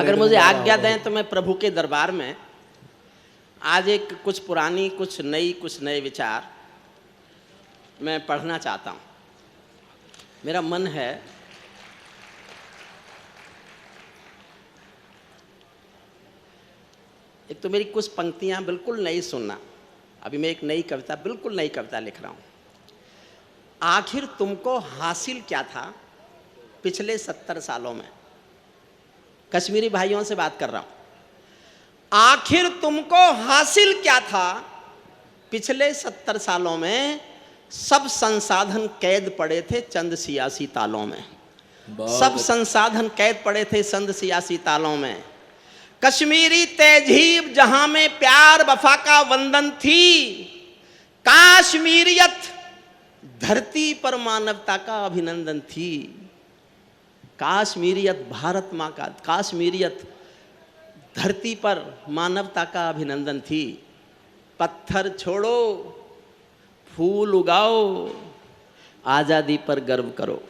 अगर मुझे आज्ञा दें तो मैं प्रभु के दरबार में आज एक कुछ पुरानी कुछ नए विचार मैं पढ़ना चाहता हूँ। मेरा मन है एक तो मेरी कुछ पंक्तियाँ बिल्कुल नई सुनना। अभी मैं एक बिल्कुल नई कविता लिख रहा हूँ। आखिर तुमको हासिल क्या था पिछले 70 सालों में। कश्मीरी भाइयों से बात कर रहा हूँ। आखिर तुमको हासिल क्या था पिछले 70 सालों में। सब संसाधन कैद पड़े थे चंद सियासी तालों में। सब संसाधन कैद पड़े थे चंद सियासी तालों में। कश्मीरी तहजीब जहां में प्यार वफा का वंदन थी। काश्मीरियत धरती पर मानवता का अभिनंदन थी। काश्मीरियत भारत माँ का, काश्मीरियत धरती पर मानवता का अभिनंदन थी। पत्थर छोड़ो फूल उगाओ आजादी पर गर्व करो।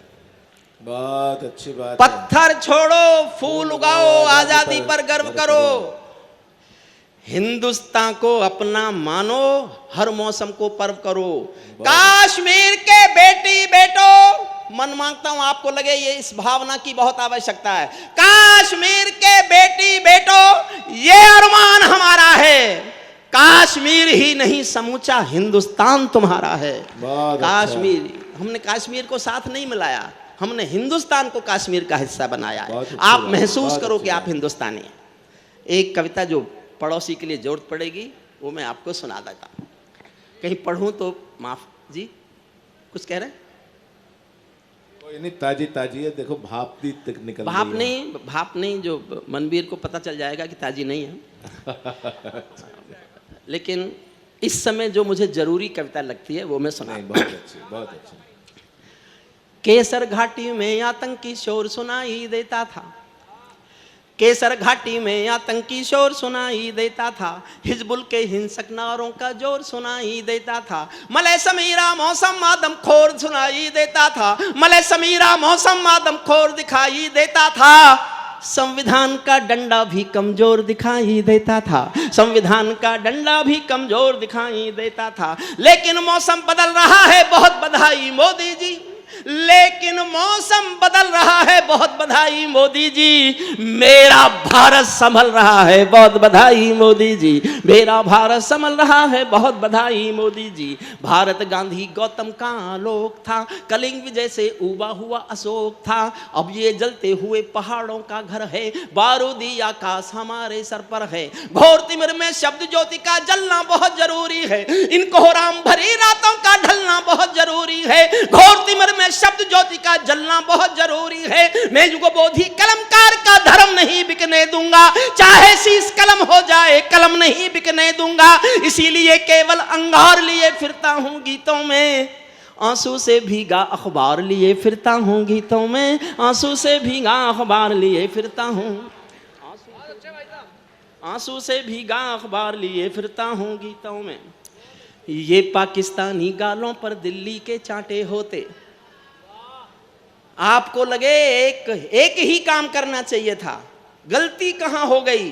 बहुत अच्छी बात। पत्थर छोड़ो फूल उगाओ आजादी पर गर्व करो। हिंदुस्तान को अपना मानो हर मौसम को पर्व करो। कश्मीर के बेटी बेटो, मन मांगता हूं आपको लगे ये इस भावना की बहुत आवश्यकता है। कश्मीर के बेटी बेटो ये अरमान हमारा है। कश्मीर ही नहीं समूचा हिंदुस्तान तुम्हारा है। कश्मीर अच्छा। हमने कश्मीर को साथ नहीं मिलाया, हमने हिंदुस्तान को कश्मीर का हिस्सा बनाया है। आप महसूस करो कि आप हिंदुस्तानी हैं। एक कविता जो पड़ोसी के लिए जरूरत पड़ेगी वो मैं आपको सुना देता हूँ। कहीं पढ़ूं तो माफ जी। कुछ कह रहे हैं? कोई नहीं, ताजी ताजी है। देखो भाप भी निकल भाप नहीं जो मनवीर को पता चल जाएगा कि ताजी नहीं है। लेकिन इस समय जो मुझे जरूरी कविता लगती है वो मैं सुना। बहुत अच्छी, बहुत अच्छी। केसर घाटी में आतंकी शोर सुनाई देता था। केसर घाटी में आतंकी शोर सुनाई देता था। हिजबुल के हिंसक नारों का जोर सुनाई देता था। मलय समीरा मौसम आदम खोर सुनाई देता था। मलय समीरा मौसम आदम खोर दिखाई देता था। संविधान का डंडा भी कमजोर दिखाई देता था। संविधान का डंडा भी कमजोर दिखाई देता था। लेकिन मौसम बदल रहा है, बहुत बधाई मोदी जी। लेकिन मौसम बदल रहा है, बहुत बधाई मोदी जी। मेरा भारत संभल रहा है, बहुत बधाई मोदी जी। मेरा भारत संभल रहा है, बहुत बधाई मोदी जी। भारत गांधी गौतम का आलोक था। कलिंग विजय से उबा हुआ अशोक था। अब ये जलते हुए पहाड़ों का घर है। बारूदी आकाश हमारे सर पर है। घोर तिमिर में शब्द ज्योति का जलना बहुत जरूरी है। इन कोहराम भरी रातों का ढलना बहुत जरूरी है। घोर तिमिर में शब्द ज्योति का जलना बहुत जरूरी है। मैं युगबोधी कलमकार का धर्म नहीं बिकने दूंगा। चाहे शीश कलम हो जाए कलम नहीं बिकने दूंगा। इसीलिए केवल अंगार लिए फिरता हूं गीतों में। आंसू से भीगा अखबार लिए फिरता हूं गीतों में। आंसू से भीगा अखबार लिए फिरता हूं। आंसू से भीगा अखबार लिए फिरता हूं गीतों में। ये पाकिस्तानी गालों पर दिल्ली के चांटे होते। आपको लगे एक ही काम करना चाहिए था, गलती कहां हो गई।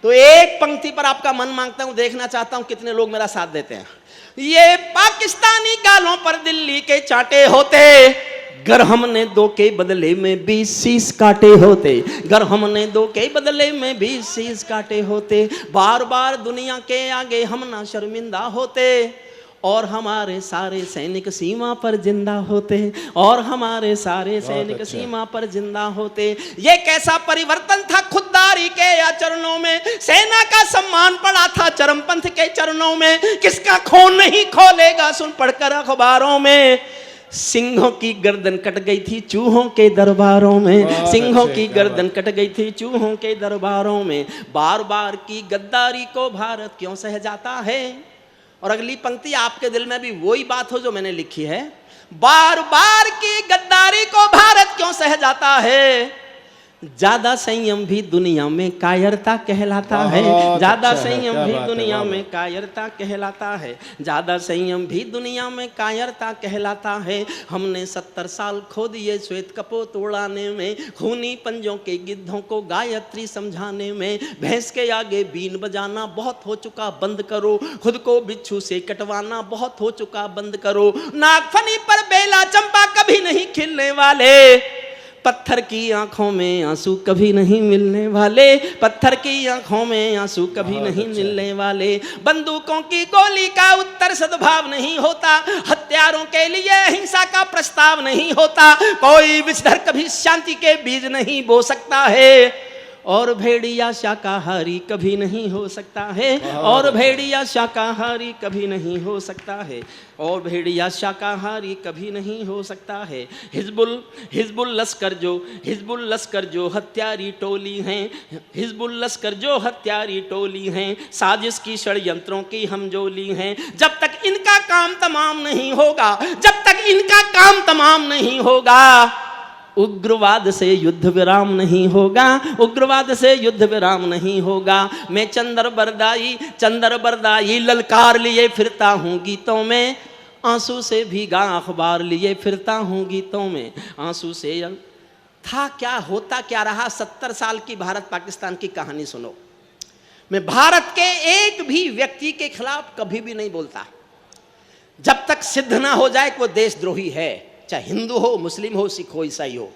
तो एक पंक्ति पर आपका मन मांगता हूं, देखना चाहता हूं कितने लोग मेरा साथ देते हैं। ये पाकिस्तानी गालों पर दिल्ली के चांटे होते। गर हमने 2 के बदले में 20 शीश काटे होते। गर हमने 2 के बदले में 20 शीश काटे होते। बार बार दुनिया के आगे हम ना शर्मिंदा होते। और हमारे सारे सैनिक सीमा पर जिंदा होते। और हमारे सारे सैनिक सीमा पर जिंदा होते। ये कैसा परिवर्तन था खुददारी के आचरणों में। सेना का सम्मान पड़ा था चरमपंथ के चरणों में। किसका खून नहीं खोलेगा सुन पढ़कर अखबारों में। सिंहों की गर्दन कट गई थी चूहों के दरबारों में। सिंहों की गर्दन कट गई थी चूहों के दरबारों में। बार बार की गद्दारी को भारत क्यों सह जाता है। और अगली पंक्ति आपके दिल में भी वही बात हो जो मैंने लिखी है। बार बार की गद्दारी को भारत क्यों सह जाता है। ज्यादा संयम भी दुनिया में कायरता कहलाता है। बहुत ज्यादा अच्छा है, संयम क्या भी बात है, दुनिया वाह, में वाह। कायरता कहलाता है। ज्यादा संयम भी दुनिया में कायरता कहलाता है। हमने 70 साल खो दिए श्वेत कपोत उड़ाने में, खूनी पंजों के गिद्धों को गायत्री समझाने में। भैंस के आगे बीन बजाना बहुत हो चुका, बंद करो। खुद को बिच्छू से कटवाना बहुत हो चुका, बंद करो। नागफनी पर बेला चंपा कभी नहीं खिलने वाले, पत्थर की आंखों में आंसू कभी नहीं मिलने वाले। पत्थर की आंखों में आंसू कभी बहुत नहीं अच्छा। मिलने वाले। बंदूकों की गोली का उत्तर सद्भाव नहीं होता, हत्यारों के लिए हिंसा का प्रस्ताव नहीं होता। कोई विषधर कभी शांति के बीज नहीं बो सकता है, और भेड़िया शाकाहारी कभी नहीं हो सकता है। और भेड़िया शाकाहारी कभी नहीं हो सकता है, और भेड़िया शाकाहारी कभी नहीं हो सकता है। हिजबुल लश्कर जो हत्यारी टोली हैं, हिजबुल लश्कर जो हत्यारी टोली हैं, साजिश की षड्यंत्रों की हम जोली हैं। जब तक इनका काम तमाम नहीं होगा, जब तक इनका काम तमाम नहीं होगा, उग्रवाद से युद्ध विराम नहीं होगा, उग्रवाद से युद्ध विराम नहीं होगा। मैं चंदर बरदाई ललकार लिए फिरता हूँ गीतों में, आंसू से भीगा अखबार लिए फिरता हूँ गीतों में, आंसू से। था क्या, होता क्या रहा। 70 साल की भारत पाकिस्तान की कहानी सुनो। मैं भारत के एक भी व्यक्ति के खिलाफ कभी भी नहीं बोलता जब तक सिद्ध ना हो जाए कि वो देशद्रोही है, चाहे हिंदू हो, मुस्लिम हो, सिख हो, ईसाई हो।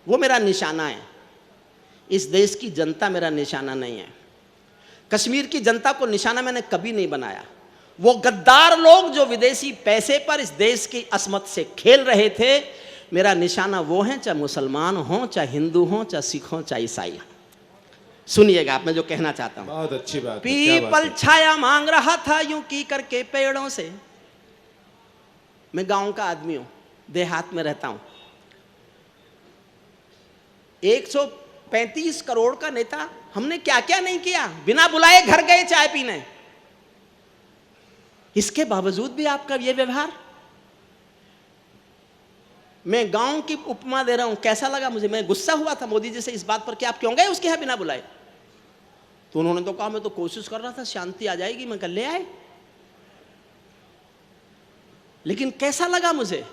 वो मेरा निशाना है। इस देश की जनता मेरा निशाना नहीं है। कश्मीर की जनता को निशाना मैंने कभी नहीं बनाया। वो गद्दार लोग जो विदेशी पैसे पर इस देश की अस्मत से खेल रहे थे, मेरा निशाना वो है, चाहे मुसलमान हो, चाहे हिंदू हो, चाहे सिख हो, चाहे ईसाई हो। सुनिएगा आप मैं जो कहना चाहता हूं। बहुत अच्छी बात है, क्या बात पीपल है। छाया मांग रहा था यूं की करके पेड़ों से। मैं गांव का आदमी हूं, देहात में रहता हूं। 135 करोड़ का नेता, हमने क्या क्या नहीं किया। बिना बुलाए घर गए चाय पीने, इसके बावजूद भी आपका ये व्यवहार। मैं गांव की उपमा दे रहा हूं, कैसा लगा मुझे। मैं गुस्सा हुआ था मोदी जी से इस बात पर कि आप क्यों गए उसके यहां बिना बुलाए। तो उन्होंने तो कहा मैं तो कोशिश कर रहा था शांति आ जाएगी, मैं कल ले आए। लेकिन कैसा लगा मुझे।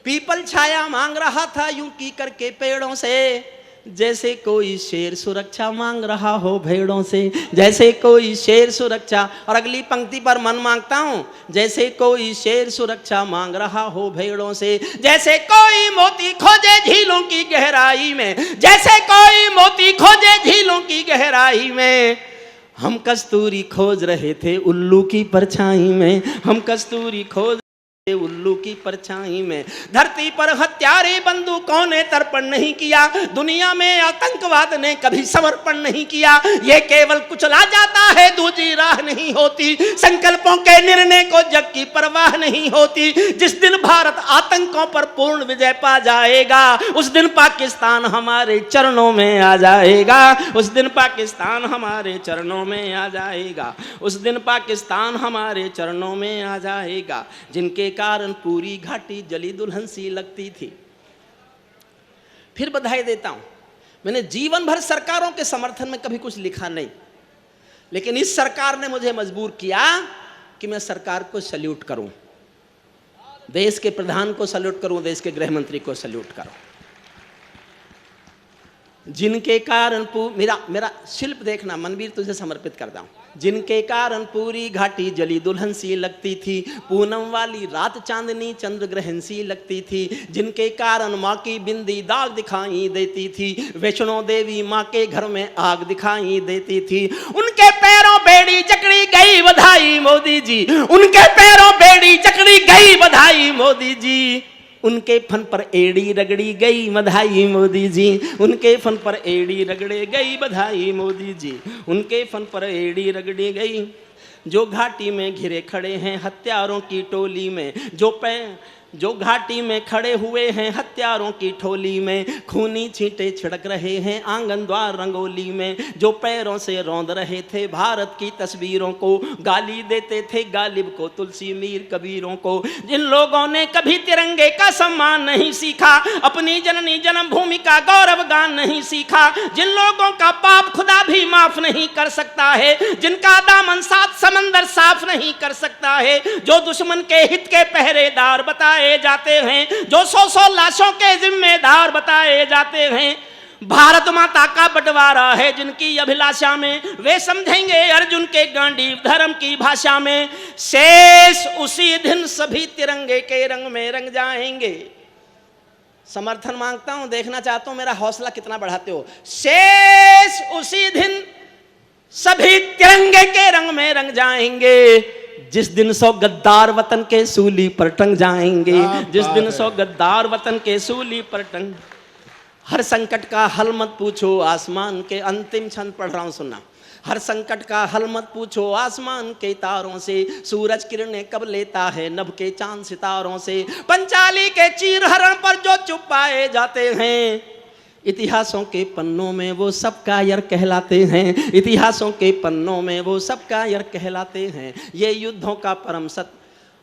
पीपल छाया मांग रहा था यूं की करके पेड़ों से, जैसे कोई शेर सुरक्षा मांग रहा हो भेड़ों से, जैसे कोई शेर सुरक्षा। और अगली पंक्ति पर मन मांगता हूं, जैसे कोई शेर सुरक्षा मांग रहा हो भेड़ों से, जैसे कोई मोती खोजे झीलों की गहराई में, जैसे कोई मोती खोजे झीलों की गहराई में। हम कस्तूरी खोज रहे थे उल्लू की परछाई में, हम कस्तूरी खोज उल्लू की परछाई में। धरती पर हत्यारे बंदूकों ने तर्पण नहीं किया, दुनिया में आतंकवाद ने कभी समर्पण नहीं किया। ये केवल कुचला जाता है, दूसरी राह नहीं होती। संकल्पों के निर्णय को जग की परवाह नहीं होती। जिस दिन भारत आतंकों पर पूर्ण विजय पा जाएगा, उस दिन पाकिस्तान हमारे चरणों में आ जाएगा, उस दिन पाकिस्तान हमारे चरणों में आ जाएगा, उस दिन पाकिस्तान हमारे चरणों में आ जाएगा। जिनके कारण पूरी घाटी जली दुल्हन सी लगती थी। फिर बधाई देता हूं, मैंने जीवन भर सरकारों के समर्थन में कभी कुछ लिखा नहीं, लेकिन इस सरकार ने मुझे मजबूर किया कि मैं सरकार को सैल्यूट करूं, देश के प्रधान को सैल्यूट करूं, देश के गृह मंत्री को सैल्यूट करूं। जिनके कारण मेरा शिल्प देखना, मनवीर तुझे समर्पित करता हूं। जिनके कारण पूरी घाटी जली दुल्हन सी लगती थी, पूनम वाली रात चांदनी चंद्र ग्रहण सी लगती थी। जिनके कारण माँ की बिंदी दाग दिखाई देती थी, वैष्णो देवी माँ के घर में आग दिखाई देती थी। उनके पैरों बेड़ी जकड़ी गई बधाई मोदी जी, उनके पैरों बेड़ी जकड़ी गई बधाई मोदी जी। उनके फन पर एड़ी रगड़ी गई बधाई मोदी जी, उनके फन पर एड़ी रगड़े गई बधाई मोदी जी, उनके फन पर एड़ी रगड़ी गई। जो घाटी में घिरे खड़े हैं हत्यारों की टोली में, जो घाटी में खड़े हुए हैं हत्यारों की टोली में, खूनी छींटे छिड़क रहे हैं आंगन द्वार रंगोली में, जो पैरों से रौंद रहे थे भारत की तस्वीरों को, गाली देते थे गालिब को तुलसी मीर कबीरों को, जिन लोगों ने कभी तिरंगे का सम्मान नहीं सीखा, अपनी जननी जन्मभूमि का गौरव गान नहीं सीखा, जिन लोगों का पाप खुदा भी माफ नहीं कर सकता है, जिनका दामन सात समंदर साफ नहीं कर सकता है, जो दुश्मन के हित के पहरेदार बताए जाते हैं, जो 100 लाशों के जिम्मेदार बताए जाते हैं, भारत माता का बंटवारा है जिनकी अभिलाषा में, वे समझेंगे अर्जुन के गांडीव धर्म की भाषा में, शेष उसी दिन सभी तिरंगे के रंग में रंग जाएंगे। समर्थन मांगता हूं, देखना चाहता हूं मेरा हौसला कितना बढ़ाते हो। शेष उसी दिन सभी तिरंगे के रंग में रंग जाएंगे, जिस दिन 100 गद्दार वतन के सूली पर टंग जाएंगे, जिस दिन 100 गद्दार वतन के सूली पर टंग। हर संकट का हल मत पूछो आसमान के, अंतिम छंद पढ़ रहा हूं सुनना। हर संकट का हल मत पूछो आसमान के तारों से, सूरज किरणें कब लेता है नभ के चांद सितारों से, पंचाली के चीर हरण पर जो चुप पाए जाते हैं, इतिहासों के पन्नों में वो सब कायर कहलाते हैं, इतिहासों के पन्नों में वो सब कायर कहलाते हैं। ये युद्धों का परम सत्य।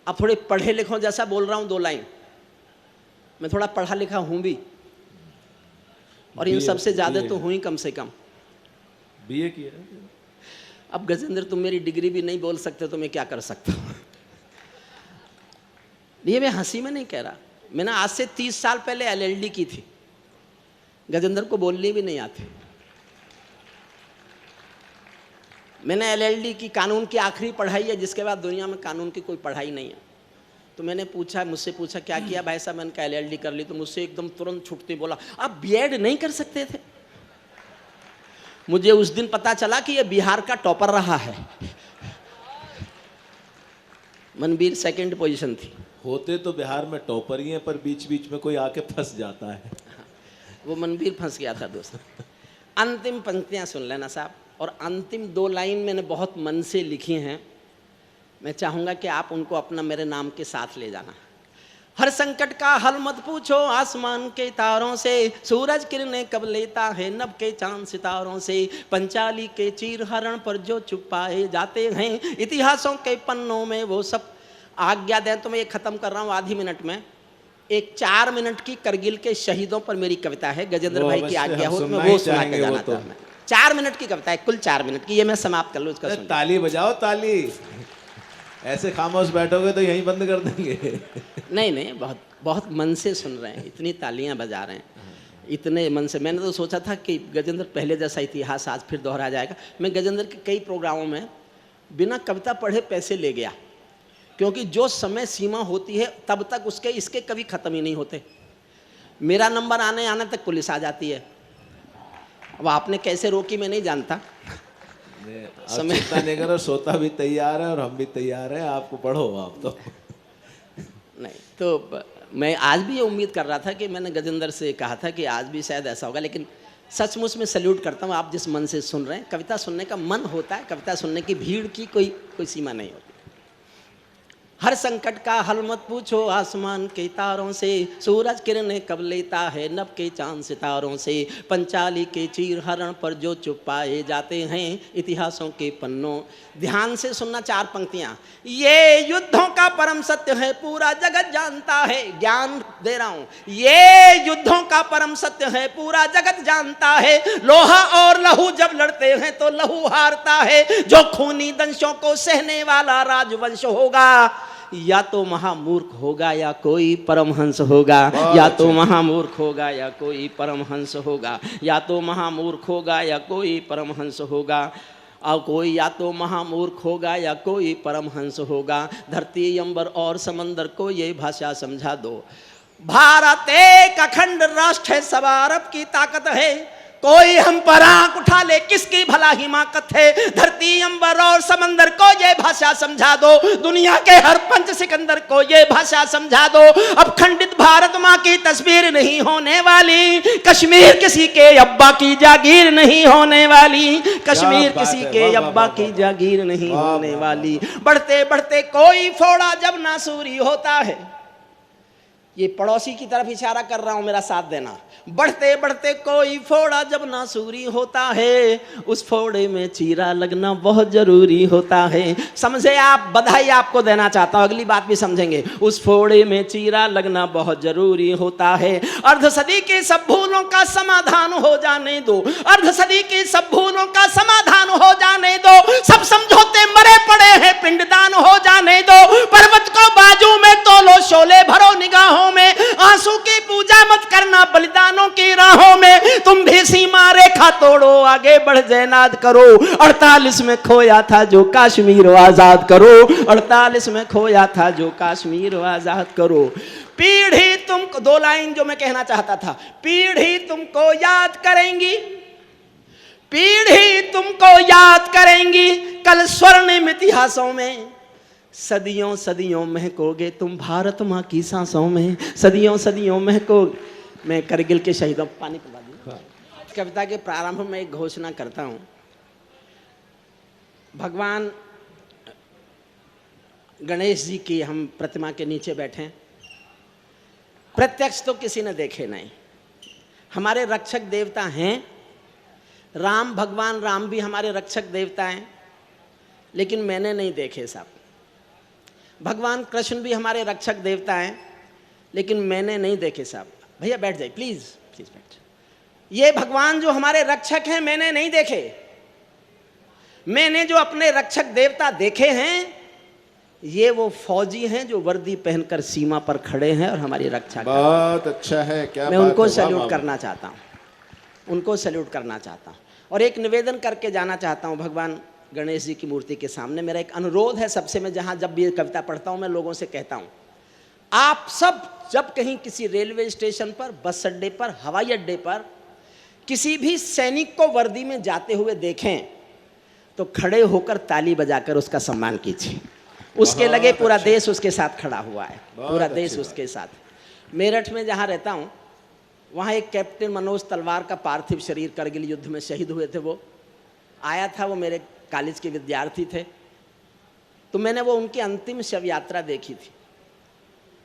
अब थोड़े पढ़े लिखों जैसा बोल रहा हूँ 2 लाइन, मैं थोड़ा पढ़ा लिखा हूँ भी, और इन सबसे ज्यादा तो हूँ ही कम से कम। बीए किया। अब गजेंद्र तुम मेरी डिग्री भी नहीं बोल सकते तो मैं क्या कर सकता हूँ। ये मैं हंसी में नहीं कह रहा, मैंने आज से 30 साल पहले LLD की थी, गजेंद्र को बोलनी भी नहीं आती। मैंने LLD की, कानून की आखिरी पढ़ाई है, जिसके बाद दुनिया में कानून की कोई पढ़ाई नहीं है। तो मैंने मुझसे पूछा क्या किया भाई साहब, मैंने कहा LLD कर ली। तो मुझसे एकदम तुरंत छुटते बोला आप B.Ed नहीं कर सकते थे। मुझे उस दिन पता चला कि ये बिहार का टॉपर रहा है। मनबीर 2nd पोजीशन थी। होते तो बिहार में टॉपर ही हैं, पर बीच बीच में कोई आके फंस जाता है। वो मनबीर फंस गया था दोस्त। अंतिम पंक्तियां सुन लेना साहब, और अंतिम 2 लाइन मैंने बहुत मन से लिखी हैं, मैं चाहूँगा कि आप उनको अपना मेरे नाम के साथ ले जाना। हर संकट का हल मत पूछो आसमान के तारों से, सूरज किरणें कब लेता है नभ के चांद सितारों से, पंचाली के चीर हरण पर जो चुप पाए जाते हैं, इतिहासों के पन्नों में वो सब। आज्ञा दें तो मैं ये खत्म कर रहा हूँ आधी मिनट में। एक 4 मिनट की करगिल के शहीदों पर मेरी कविता है, गजेंद्र भाई की आज्ञा हो तो मैं वो सुना के जाना चाहता हूं। 4 मिनट की कविता है, कुल 4 मिनट की, ये मैं समाप्त कर लूँ उसका। ताली बजाओ ताली, ऐसे खामोश बैठोगे तो यहीं बंद कर देंगे। नहीं, बहुत बहुत मन से सुन रहे हैं, इतनी तालियां बजा रहे हैं, इतने मन से। मैंने तो सोचा था कि गजेंद्र पहले जैसा इतिहास आज फिर दोहरा जाएगा। मैं गजेंद्र के कई प्रोग्रामों में बिना कविता पढ़े पैसे ले गया, क्योंकि जो समय सीमा होती है तब तक उसके इसके कभी ख़त्म ही नहीं होते। मेरा नंबर आने तक पुलिस आ जाती है। अब आपने कैसे रोकी मैं नहीं जानता। समय चिंता नहीं करो, सोता भी तैयार है और हम भी तैयार हैं, आपको पढ़ो आप तो। नहीं तो मैं आज भी ये उम्मीद कर रहा था कि मैंने गजेंद्र से कहा था कि आज भी शायद ऐसा होगा, लेकिन सचमुच में सैल्यूट करता हूँ आप जिस मन से सुन रहे हैं। कविता सुनने का मन होता है, कविता सुनने की भीड़ की कोई सीमा नहीं होती। हर संकट का हल मत पूछो आसमान के तारों से, सूरज किरणें कब लेता है नभ के चांद सितारों से, पंचाली के चीर हरण पर जो चुप पाए जाते हैं, इतिहासों के पन्नों। ध्यान से सुनना 4 पंक्तियां। ये युद्धों का परम सत्य है पूरा जगत जानता है, ज्ञान दे रहा हूं। ये युद्धों का परम सत्य है पूरा जगत जानता है, लोहा और लहू जब लड़ते हैं तो लहू हारता है, जो खूनी दंशों को सहने वाला राजवंश होगा, या तो महामूर्ख होगा या कोई परमहंस होगा, या तो महामूर्ख होगा या कोई परमहंस होगा, या तो महामूर्ख होगा या कोई परमहंस होगा, और कोई या तो महामूर्ख होगा या कोई परमहंस होगा। धरती अंबर और समंदर को ये भाषा समझा दो। भारत एक अखंड राष्ट्र है, सवा अरब की ताकत है, कोई हम पर आंख उठा ले किसकी भला हिमाकत है। धरती अंबर और समंदर को ये भाषा समझा दो, दुनिया के हर पंच सिकंदर को ये भाषा समझा दो। अब खंडित भारत माँ की तस्वीर नहीं होने वाली, कश्मीर किसी के अब्बा की जागीर नहीं होने वाली, कश्मीर किसी के अब्बा की जागीर नहीं होने वाली। बढ़ते बढ़ते कोई फोड़ा जब नासूरी होता है, ये पड़ोसी की तरफ इशारा कर रहा हूं, मेरा साथ देना। बढ़ते बढ़ते कोई फोड़ा जब नासूरी होता है, उस फोड़े में चीरा लगना बहुत जरूरी होता है। समझे आप? बधाई आपको देना चाहता हूं, अगली बात भी समझेंगे। उस फोड़े में चीरा लगना बहुत जरूरी होता है। अर्ध सदी की सब भूलों का समाधान हो जाने दो, अर्ध सदी की सब भूलों का समाधान हो जाने दो। सब समझौते मरे पड़े हैं, पिंडदान हो जाने दो। पर्वत को बाजू में तोलो, शोले भरो निगाहों में, आंसू की पूजा मत करना बलिदानों की राहों में। तुम भी सीमा रेखा तोड़ो, आगे बढ़ जयनाद करो। 48 में खोया था जो कश्मीर आजाद करो, 48 में खोया था जो कश्मीर आजाद करो। पीढ़ी तुमको, दो लाइन जो मैं कहना चाहता था, पीढ़ी तुमको याद करेंगी, पीढ़ी तुमको याद करेंगी कल स्वर्णिम इतिहासों में। सदियों सदियों महकोगे तुम भारत माँ की सांसों में, सदियों सदियों महकोगे। मैं करगिल के शहीदों, पानी पिला दीजिए। कविता के प्रारंभ में एक घोषणा करता हूँ। भगवान गणेश जी की हम प्रतिमा के नीचे बैठे, प्रत्यक्ष तो किसी ने देखे नहीं, हमारे रक्षक देवता हैं। राम, भगवान राम भी हमारे रक्षक देवता हैं, लेकिन मैंने नहीं देखे साहब। भगवान कृष्ण भी हमारे रक्षक देवता हैं, लेकिन मैंने नहीं देखे साहब। भैया बैठ जाइए प्लीज, प्लीज बैठ। ये भगवान जो हमारे रक्षक हैं मैंने नहीं देखे। मैंने जो अपने रक्षक देवता देखे हैं, ये वो फौजी हैं जो वर्दी पहनकर सीमा पर खड़े हैं और हमारी रक्षा कर रहे हैं। बहुत अच्छा है, क्या मैं बात उनको है, सैल्यूट वाह, करना चाहता हूँ, उनको सैल्यूट करना चाहता हूँ। और एक निवेदन करके जाना चाहता हूँ भगवान गणेश जी की मूर्ति के सामने। मेरा एक अनुरोध है सबसे, मैं जहाँ जब भी ये कविता पढ़ता हूँ मैं लोगों से कहता हूँ, आप सब जब कहीं किसी रेलवे स्टेशन पर, बस अड्डे पर, हवाई अड्डे पर किसी भी सैनिक को वर्दी में जाते हुए देखें तो खड़े होकर ताली बजाकर उसका सम्मान कीजिए। उसके लगे पूरा देश उसके साथ खड़ा हुआ है, पूरा देश उसके साथ। मेरठ में जहाँ रहता हूँ वहाँ एक कैप्टन मनोज तलवार का पार्थिव शरीर करगिल युद्ध में शहीद हुए थे, वो आया था। वो मेरे कॉलेज के विद्यार्थी थे, तो मैंने वो उनकी अंतिम शव यात्रा देखी थी।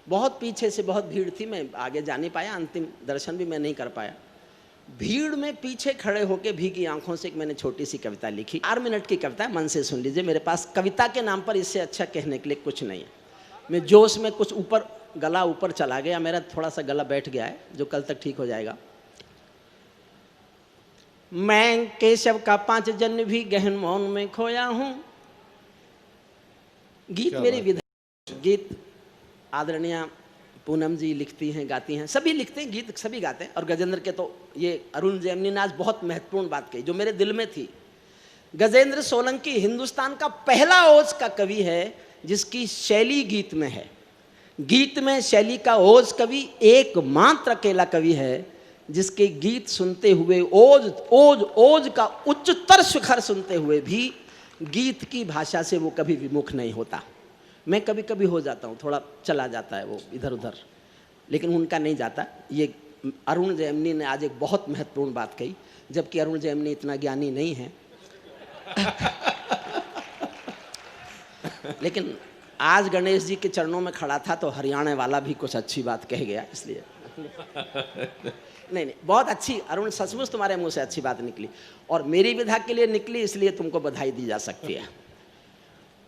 बहुत पीछे से बहुत भीड़ थी, मैं आगे जा नहीं पाया, अंतिम दर्शन भी मैं नहीं कर पाया। भीड़ में पीछे खड़े होकर भीगी आंखों से एक मैंने छोटी सी कविता लिखी। 4 मिनट की कविता है, मन से सुन लीजिए। मेरे पास कविता के नाम पर इससे अच्छा कहने के लिए कुछ नहीं है। मैं जोश में कुछ ऊपर, गला ऊपर चला गया, मेरा थोड़ा सा गला बैठ गया है, जो कल तक ठीक हो जाएगा। मैं केशव का 5 जन्म भी गहन मौन में खोया हूं। गीत मेरी विधा, गीत आदरणीय पूनम जी लिखती हैं, गाती हैं, सभी लिखते हैं गीत, सभी गाते हैं। और गजेंद्र के तो ये अरुण जैमिनी ने आज बहुत महत्वपूर्ण बात कही जो मेरे दिल में थी। गजेंद्र सोलंकी हिंदुस्तान का पहला ओज का कवि है जिसकी शैली गीत में है। गीत में शैली का ओज कवि एकमात्र अकेला कवि है जिसके गीत सुनते हुए, ओज ओज ओज का उच्चतर शिखर सुनते हुए भी गीत की भाषा से वो कभी विमुख नहीं होता। मैं कभी कभी हो जाता हूँ, थोड़ा चला जाता है वो इधर उधर, लेकिन उनका नहीं जाता। ये अरुण जैमिनी ने आज एक बहुत महत्वपूर्ण बात कही, जबकि अरुण जैमिनी इतना ज्ञानी नहीं है लेकिन आज गणेश जी के चरणों में खड़ा था तो हरियाणा वाला भी कुछ अच्छी बात कह गया, इसलिए नहीं नहीं, बहुत अच्छी अरुण, सचमुच तुम्हारे मुंह से अच्छी बात निकली और मेरी विधा के लिए निकली, इसलिए तुमको बधाई दी जा सकती है।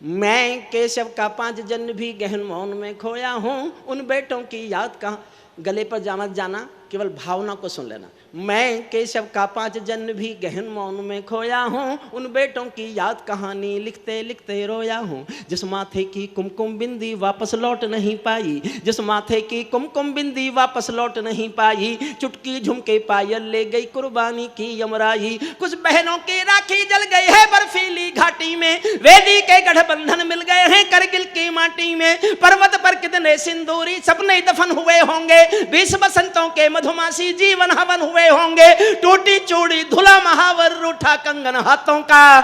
मैं केशव का 5 जन्म भी गहन मौन में खोया हूँ, उन बेटों की याद कहाँ, गले पर जा मत जाना, केवल भावना को सुन लेना। मैं केशव का 5 जन्म भी गहन मौन में खोया हूँ, उन बेटों की याद कहानी लिखते लिखते रोया हूँ। जिस माथे की कुमकुम बिंदी वापस लौट नहीं पाई, जिस माथे की कुमकुम बिंदी वापस लौट नहीं पाई, चुटकी झुमके पायल ले गई कुर्बानी की यमराई। कुछ बहनों की राखी जल गई है बर्फीली घाटी में, वेदी के गठबंधन मिल गए हैं करगिल की माटी में। पर्वत पर कितने सिंदूरी सपने दफन हुए होंगे, 20 बसंतों के मधुमासी जीवन हवन हुए होंगे। टूटी चूड़ी धुला महावर, रूठा कंगन हाथों का,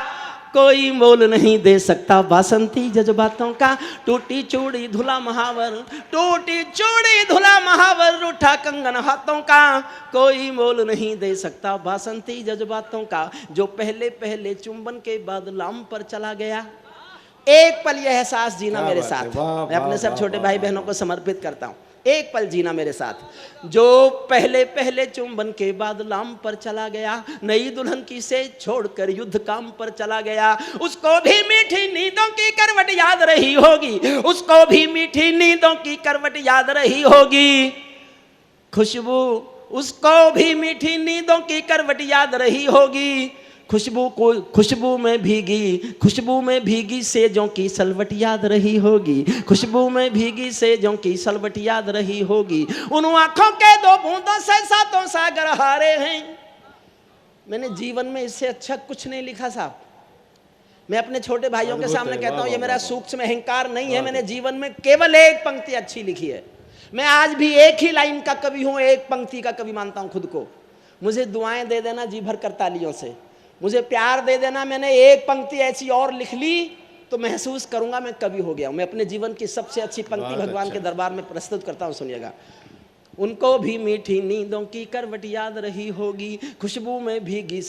कोई मोल नहीं दे सकता बासंती जज्बातों का। टूटी चूड़ी धुला महावर, टूटी चूड़ी धुला महावर, रूठा कंगन हाथों का, कोई मोल नहीं दे सकता बासंती जज्बातों का। जो पहले पहले चुंबन के बाद लाम पर चला गया, एक पल यह एहसास जीना मेरे साथ। मैं अपने सब छोटे भाई बहनों को समर्पित करता हूं, एक पल जीना मेरे साथ। जो पहले पहले चुंबन के बाद लाम पर चला गया, नई दुल्हन की से छोड़कर युद्ध काम पर चला गया, उसको भी मीठी नींदों की करवट याद रही होगी, उसको भी मीठी नींदों की करवट याद रही होगी। खुशबू, उसको भी मीठी नींदों की करवट याद रही होगी। खुशबू में भीगी सेजों की सलवट याद रही होगी, खुशबू में भीगी सेजों की सलवट याद रही होगी। उन आंखों के दो बूंदों से सातों सागर हारे हैं। मैंने जीवन में इससे अच्छा कुछ नहीं लिखा साहब। मैं अपने छोटे भाइयों के सामने कहता हूं, ये मेरा सूक्ष्म अहंकार नहीं है, मैंने जीवन में केवल एक पंक्ति अच्छी लिखी है। मैं आज भी एक ही लाइन का कवि हूं, एक पंक्ति का कवि मानता हूं खुद को। मुझे दुआएं दे देना जी भर कर तालियों से, मुझे प्यार दे देना, मैंने एक पंक्ति ऐसी और लिख ली तो महसूस करूंगा मैं कवि हो गया हूं। मैं अपने जीवन की सबसे अच्छी पंक्ति भगवान के दरबार में प्रस्तुत करता हूं, सुनिएगा। उनको भी मीठी नींदों की करवट याद रही होगी, खुशबू में भीगी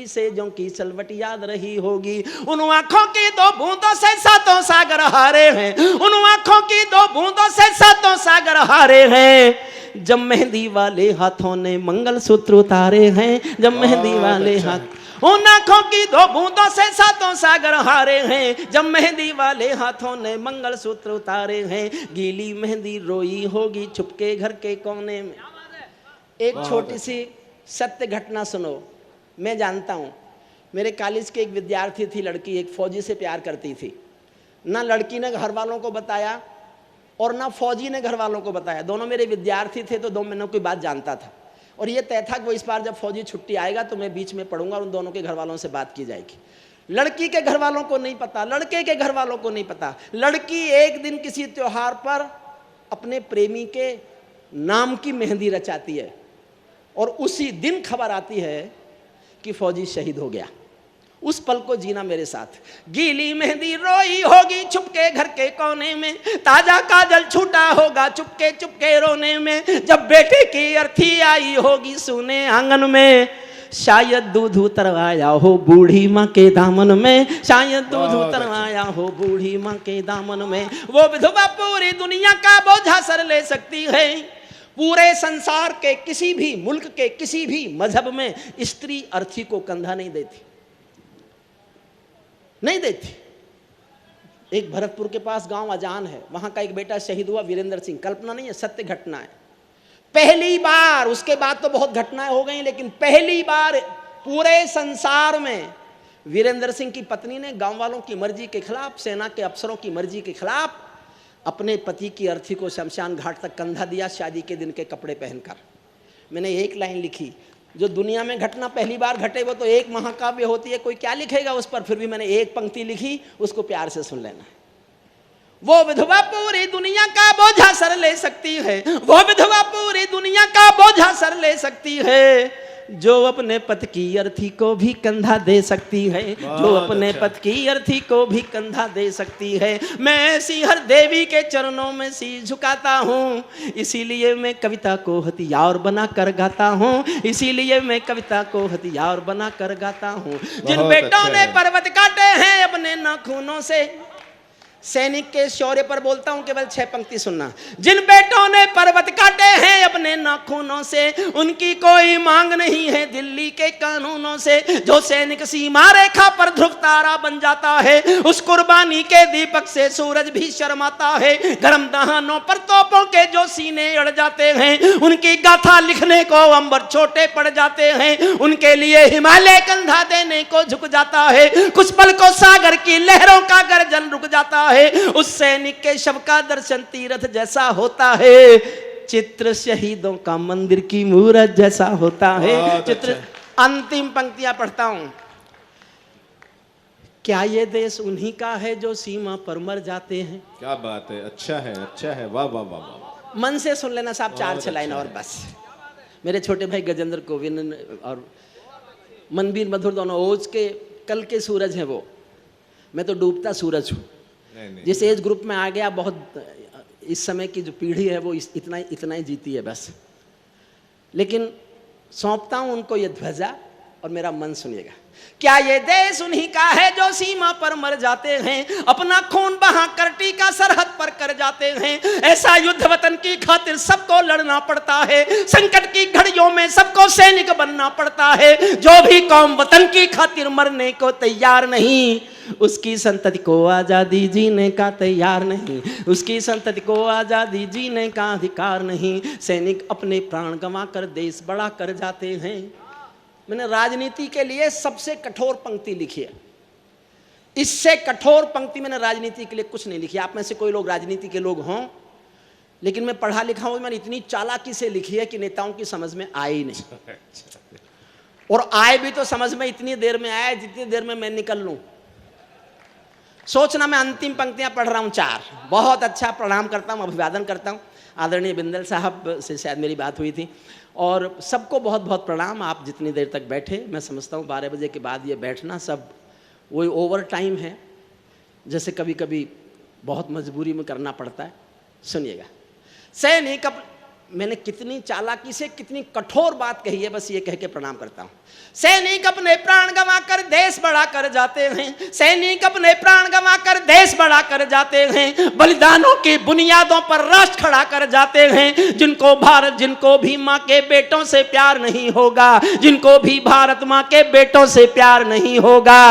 सेजों की सलवट याद रही होगी। उन आंखों की दो बूंदों से सातों सागर हारे हैं, उन आंखों की दो बूंदों से सातों सागर हारे हैं। जब मेहंदी वाले हाथों ने मंगलसूत्र उतारे हैं, जब मेहंदी वाले हाथ, उन आंखों की दो बूंदों से सातों सागर हारे हैं। जब मेहंदी वाले हाथों ने मंगलसूत्र उतारे हैं, गीली मेहंदी रोई होगी छुपके घर के कोने में। एक छोटी सी सत्य घटना सुनो। मैं जानता हूँ, मेरे कॉलेज के एक विद्यार्थी थी लड़की, एक फौजी से प्यार करती थी। ना लड़की ने घर वालों को बताया और ना फौजी ने घर वालों को बताया। दोनों मेरे विद्यार्थी थे तो 2 महीनों की बात जानता था, और ये तय था कि वो इस बार जब फौजी छुट्टी आएगा तो मैं बीच में पढ़ूंगा और उन दोनों के घर वालों से बात की जाएगी। लड़की के घर वालों को नहीं पता, लड़के के घर वालों को नहीं पता। लड़की एक दिन किसी त्योहार पर अपने प्रेमी के नाम की मेहंदी रचाती है और उसी दिन खबर आती है कि फौजी शहीद हो गया। उस पल को जीना मेरे साथ। गीली मेहंदी रोई होगी छुपके घर के कोने में, ताजा काजल छूटा होगा चुपके चुपके रोने में। जब बेटे की अर्थी आई होगी सुने आंगन में, शायद दूध उतरवाया हो बूढ़ी माँ के दामन में, शायद दूध उतरवाया हो बूढ़ी माँ के दामन में। वो विधवा पूरी दुनिया का बोझा सर ले सकती है, पूरे संसार के किसी भी मुल्क के किसी भी मजहब में स्त्री अर्थी को कंधा नहीं देती, नहीं देती। एक भरतपुर के पास गांव अजान है, वहां का एक बेटा शहीद हुआ, वीरेंद्र सिंह। कल्पना नहीं है, सत्य घटना है। पहली बार, उसके बाद तो बहुत घटनाएं हो गई, लेकिन पहली बार पूरे संसार में वीरेंद्र सिंह की पत्नी ने गांव वालों की मर्जी के खिलाफ, सेना के अफसरों की मर्जी के खिलाफ अपने पति की अर्थी को शमशान घाट तक कंधा दिया, शादी के दिन के कपड़े पहनकर। मैंने एक लाइन लिखी, जो दुनिया में घटना पहली बार घटे वो तो एक महाकाव्य होती है, कोई क्या लिखेगा उस पर, फिर भी मैंने एक पंक्ति लिखी, उसको प्यार से सुन लेना है। वो विधवा पूरी दुनिया का बोझा सर ले सकती है, वो विधवा पूरी दुनिया का बोझा सर ले सकती है, जो अपने पति की अर्थी को भी कंधा दे सकती है, जो अपने पति की अर्थी को भी कंधा दे सकती है। मैं ऐसी हर देवी के चरणों में शीश झुकाता हूँ, इसीलिए मैं कविता को हथियार बना कर गाता हूँ, इसीलिए मैं कविता को हथियार बना कर गाता हूँ। जिन बेटों ने पर्वत काटे हैं अपने नाखूनों से, सैनिक के शौर्य पर बोलता हूं, केवल 6 पंक्ति सुनना। जिन बेटों ने पर्वत काटे हैं अपने नाखूनों से, उनकी कोई मांग नहीं है दिल्ली के कानूनों से। जो सैनिक सीमा रेखा पर ध्रुव तारा बन जाता है, उस कुर्बानी के दीपक से सूरज भी शर्माता है। गरम दहानों पर तोपों के जो सीने अड़ जाते हैं, उनकी गाथा लिखने को अंबर छोटे पड़ जाते हैं। उनके लिए हिमालय कंधा देने को झुक जाता है, कुछ पल को सागर की लहरों का गर्जन रुक जाता है। उस सैनिक के शव का दर्शन तीर्थ जैसा होता है, चित्र शहीदों का मंदिर की मूरत जैसा होता है। चित्र। अंतिम पंक्तियां पढ़ता हूं। क्या ये देश उन्हीं का है जो सीमा पर मर जाते हैं? क्या बात है, अच्छा है, अच्छा है, वाह वाह वाह वाह। मन से सुन लेना साहब, 4-6 लाइन और बस। मेरे छोटे भाई गजेंद्र कोविंद और मनबीर मधुर दोनों ओज के कल के सूरज हैं वो, मैं तो डूबता सूरज हूँ। जिस एज ग्रुप में आ गया, बहुत इस समय की जो पीढ़ी है वो इतना ही जीती है बस। लेकिन सौंपता हूँ उनको ये ध्वजा और मेरा मन सुनिएगा। क्या ये देश उन्हीं का है जो सीमा पर मर जाते हैं, अपना खून बहा कर टीका सरहद पर कर जाते हैं। ऐसा युद्ध वतन की खातिर सबको लड़ना पड़ता है, संकट की घड़ियों में सबको सैनिक बनना पड़ता है। जो भी कौम वतन की खातिर मरने को तैयार नहीं, उसकी संतति को आजादी जीने का तैयार नहीं, उसकी संतति को आजादी जीने का अधिकार नहीं। सैनिक अपने प्राण गंवा कर देश बड़ा कर जाते हैं। मैंने राजनीति के लिए सबसे कठोर पंक्ति लिखी है, इससे कठोर पंक्ति मैंने राजनीति के लिए कुछ नहीं लिखी। आप में से कोई लोग राजनीति के लोग हों, लेकिन मैं पढ़ा लिखा हूं, मैंने इतनी चालाकी से लिखी है कि नेताओं की समझ में आए ही नहीं, और आए भी तो समझ में इतनी देर में आया जितनी देर में मैं निकल लूं। सोचना मैं अंतिम पंक्तियां पढ़ रहा हूं 4। बहुत अच्छा प्रणाम करता हूं, अभिवादन करता हूं। आदरणीय बिंदल साहब से शायद मेरी बात हुई थी, और सबको बहुत बहुत प्रणाम। आप जितनी देर तक बैठे, मैं समझता हूँ 12 बजे के बाद ये बैठना सब वही ओवर टाइम है, जैसे कभी कभी बहुत मजबूरी में करना पड़ता है। सुनिएगा, सैनिक मैंने कितनी चालाकी से कितनी कठोर बात कही है, बस ये कह के प्रणाम करता हूँ। सैनिक अपने प्राण गंवा कर देश बड़ा कर जाते हैं, सैनिक अपने प्राण गंवा कर देश बड़ा कर जाते हैं। बलिदानों की बुनियादों पर राष्ट्र खड़ा कर जाते हैं। जिनको भी माँ के बेटों से प्यार नहीं होगा, जिनको भी भारत माँ के बेटों से प्यार नहीं होगा,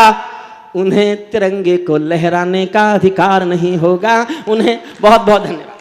उन्हें तिरंगे को लहराने का अधिकार नहीं होगा। उन्हें बहुत बहुत धन्यवाद।